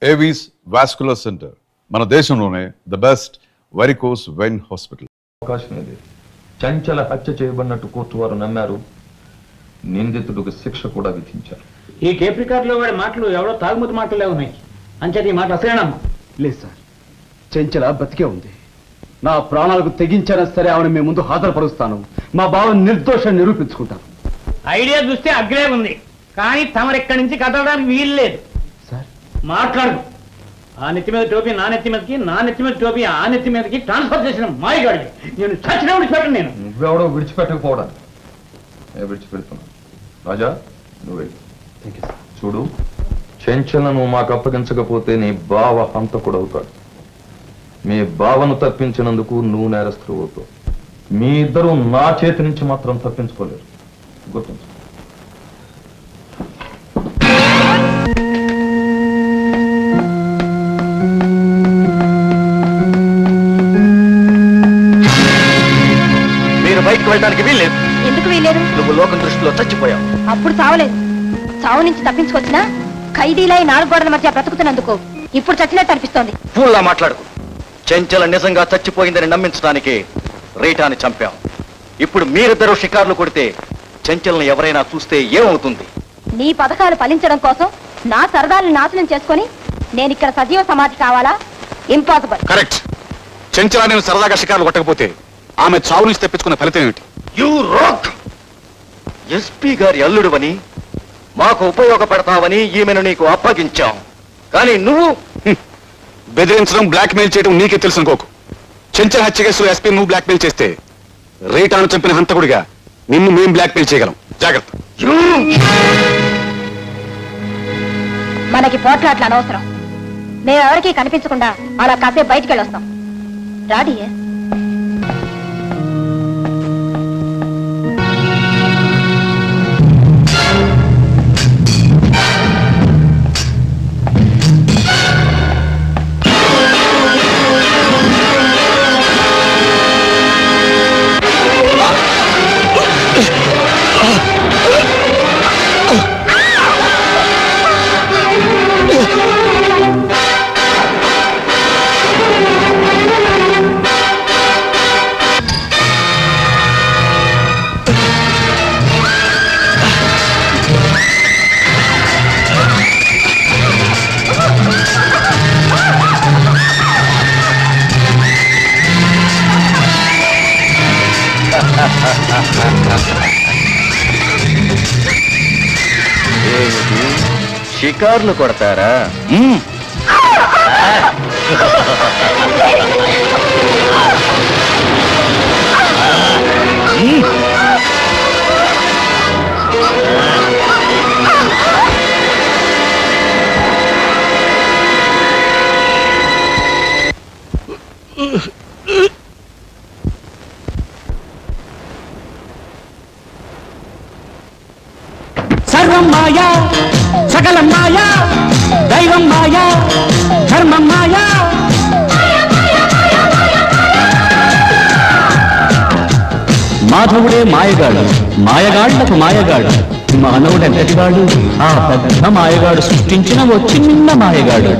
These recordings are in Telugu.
ఏవీస్ వాస్కులర్ సెంటర్ మన దేశంలోనే the best varicose vein hospital. అవకాశం ఇది. చంచల హత్య చేయబడినట్టు కోర్టు వారు నమ్మారు. నిందితుడికి శిక్ష కూడా విధించారు. ఈ కేప్ రికార్డులో వాడి మాటలు ఎవడో తాగుమతి మాటలే ఉన్నాయి. అంచేది ఈ మాట అసలేనమ్మా. లేదు సార్, చెంచల బతికే ఉంది. నా ప్రాణాలకు తెగించినా సరే ఆవిడ మీ ముందు హాజరుపరుస్తాను. మా బావని నిర్దోషం నిరూపించుకుంటాను. ఐడియా చూస్తే అగ్రే ఉంది, కానీ తమరెక్కడి నుంచి కదలడానికి వీలు లేదు. సార్ మాట్లాడు. ఆ నెత్తి మీద టోపీ నా నెత్తి మీదకి, నా నెత్తి మీద టోపీ ఆ నెత్తి మీదకి ట్రాన్స్ఫర్ చేసిన మాయగాడికి నేను చచ్చిన విడిచిపెట్టను. నేను నువ్వెవడో విడిచిపెట్టకపోవడానికి విడిచిపెడుతున్నా. రాజా నువ్వే చూడు, చెంచలను మాకు అప్పగించకపోతే నీ బావ హంతకుడు అవుతాడు. మీ బావను తప్పించినందుకు నువ్వు నేరస్తులు అవుతావు. మీ ఇద్దరు నా చేతి నుంచి మాత్రం తప్పించుకోలేరు, గుర్తుంచు. మీరు బయటకు వెళ్ళడానికి వీల్లేదు. ఎందుకు వీల్లేదు? నువ్వు లోకం దృష్టిలో చచ్చిపోయావు. అప్పుడు చావలేదు. చావు నుంచి తప్పించుకొచ్చినా ఖైదీలై 4 గోడల మధ్య బ్రతుకుతున్నందుకు ఇప్పుడు చచ్చినట్టు అనిపిస్తోంది. ఫూల్లా మాట్లాడుకు. చెంచల నిజంగా చచ్చిపోయిందని నమ్మించడానికి రీటాని చంపాం. ఇప్పుడు మీరిద్దరూ షికార్లు కొడితే చెంచల్ని ఎవరైనా చూస్తే ఏమవుతుంది? నీ పథకాలు ఫలించడం కోసం నా సరదాలను నాశనం చేసుకొని నేను ఇక్కడ సజీవ సమాధి కావాలా? ఇంపాసిబుల్. కరెక్ట్. చెంచల నేను సరదాగా షికార్లు కొట్టకపోతే ఆమె చావు నుంచి తెప్పించుకున్న ఫలితం ఏమిటి? You rock. ఎస్పీ గారి అల్లుడువని మాకు ఉపయోగపడతావని ఈమెను నీకు అప్పగించాం. కానీ నువ్వు బెదిరించడం, బ్లాక్ మెయిల్ చేయడం నీకే తెలుసు అనుకోకు. చెంచల హత్య కేసులో ఎస్పీ నువ్వు బ్లాక్ మెయిల్ చేస్తే రీటాను చంపిన హంతకుడిగా నిన్ను మేం బ్లాక్ మెయిల్ చేయగలం. జాగ్రత్త. మనకి పోట్లాట్లు అనవసరం. మేమెవరికీ కనిపించకుండా అలా కాసేపు బయటికి వెళ్ళొస్తాం. రాడియే. షికార్లు కొడతారా? సర్వం మాయా, సకలం మాయా, దైవం మాయా, ధర్మం మాయా. మాధవుడే మాయగాడు, మాయగాళ్లకు మాయగాడు. మానవుడెంతటివాడు? ఆ పెద్ద మాయగాడు సృష్టించిన ఓ చిన్న మాయగాడు.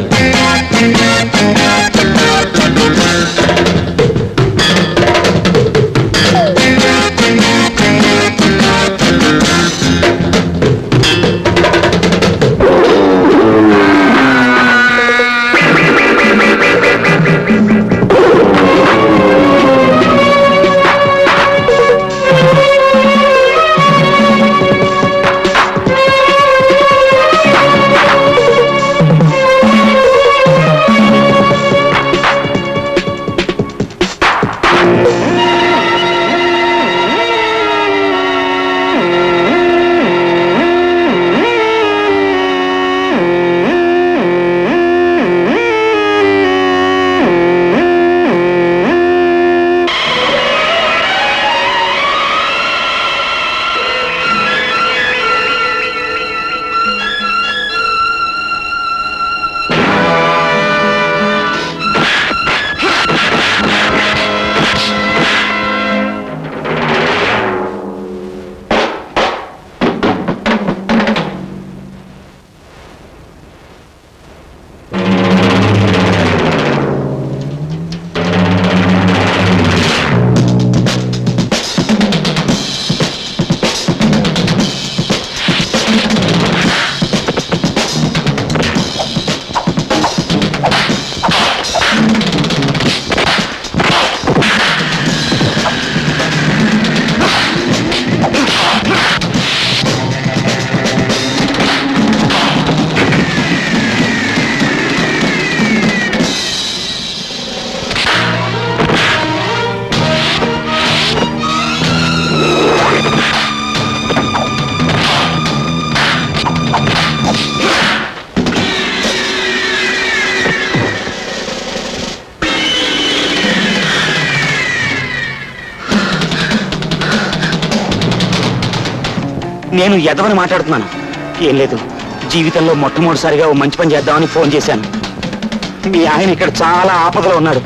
నేను ఎదవని మాట్లాడుతున్నాను. ఏం లేదు, జీవితంలో మొట్టమొదటిసారిగా ఓ మంచి పని చేద్దామని ఫోన్ చేశాను. మీ ఆయన ఇక్కడ చాలా ఆపదలో ఉన్నాడు.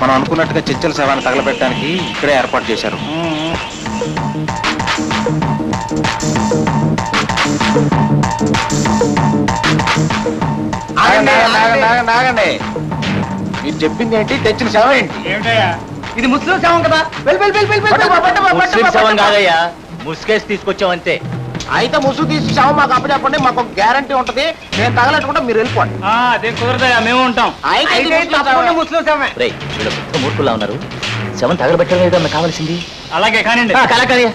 మనం అనుకున్నట్టుగా చెంచల శవాన్ని తగలబెట్టడానికి ఇక్కడే ఏర్పాటు చేశారు. ఆగండి. మీరు చెప్పింది ఏంటి? తెచ్చిన శవం ఏంటి? ఇది ముస్లిం శవం కదా. ముస్లిం శవం కాదయ్యా, ముసుకేసి తీసుకొచ్చావంతే. అయితే ముసుగు తీసి శవం మాకు అప్పచెప్పండి, మాకు గ్యారంటీ ఉంటది. నేను తగలట్టుకుంటే మీరు వెళ్ళిపోండి. అదే కుదరదయ్యా, మేము ఉంటాం. ముస్లిం శవమే. రేయ్, వీళ్ళు మూర్ఖుల్లా ఉన్నారు. శవం తగలబెట్టడం ఏదన్నా కావాల్సింది. అలాగే కానివ్వండి. కలకలి.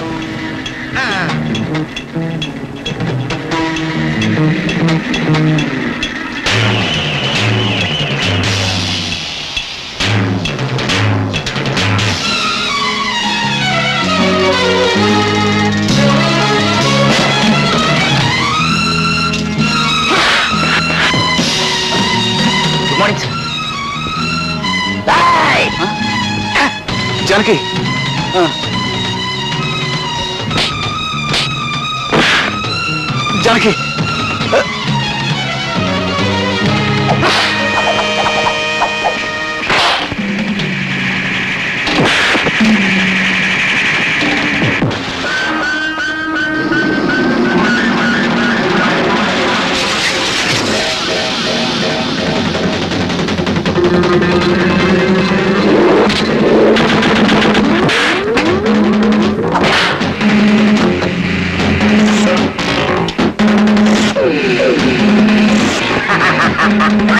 Good morning sir. Janaki, Janaki,